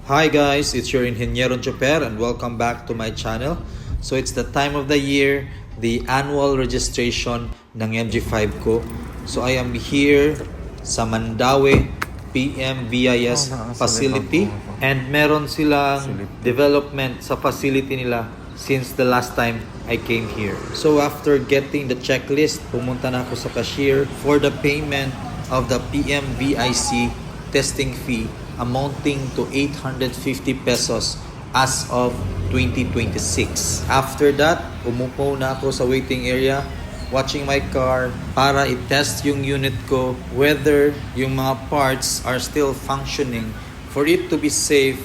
Hi guys, it's your Ingeniero Choper and welcome back to my channel. So it's the time of the year, the annual registration ng MG5 ko. So I am here sa Mandaue PMVIS facility and meron silang development sa facility nila since the last time I came here. So after getting the checklist, pumunta na ako sa cashier for the payment of the PMVIC testing fee amounting to 850 pesos as of 2026. After that, umupo na ako sa waiting area watching my car para i-test yung unit ko whether yung mga parts are still functioning for it to be safe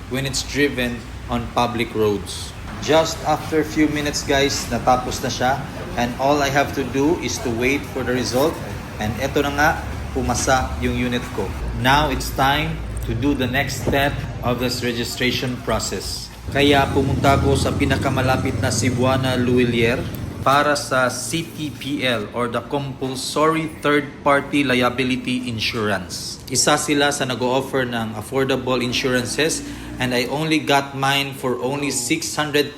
when it's driven on public roads. Just after a few minutes guys, natapos na siya and all I have to do is to wait for the result and eto na nga, pumasa yung unit ko. Now it's time to do the next step of this registration process. Kaya pumunta ko sa pinakamalapit na Cebuana Luilier para sa CTPL or the Compulsory Third Party Liability Insurance. Isa sila sa nag-o-offer ng affordable insurances and I only got mine for only 610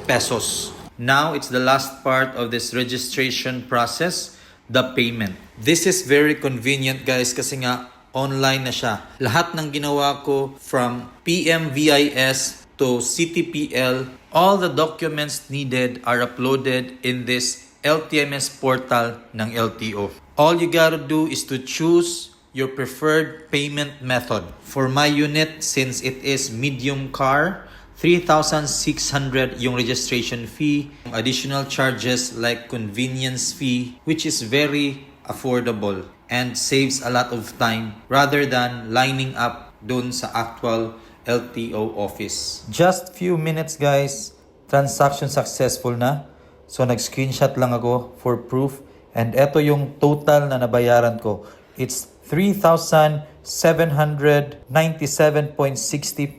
pesos. Now it's the last part of this registration process, the payment. This is very convenient guys kasi nga online na siya. Lahat ng ginawa ko from PMVIS to CTPL, all the documents needed are uploaded in this LTMS portal ng LTO. All you gotta do is to choose your preferred payment method. For my unit, since it is medium car, 3,600 yung registration fee. Additional charges like convenience fee, which is very affordable and saves a lot of time rather than lining up dun sa actual LTO office. Just few minutes guys, transaction successful na. So nag-screenshot lang ako for proof and eto yung total na nabayaran ko. It's 3,797.60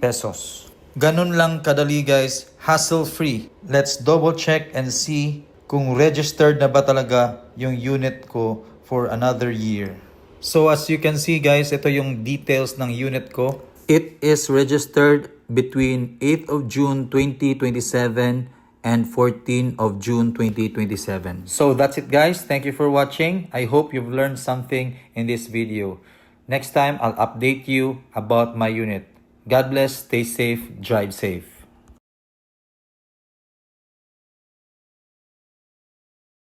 pesos. Ganun lang kadali guys, hassle-free. Let's double check and see kung registered na ba talaga yung unit ko for another year. So as you can see guys, ito yung details ng unit ko. It is registered between 8th of June 2027 and 14th of June 2027. So that's it guys. Thank you for watching. I hope you've learned something in this video. Next time, I'll update you about my unit. God bless, stay safe, drive safe.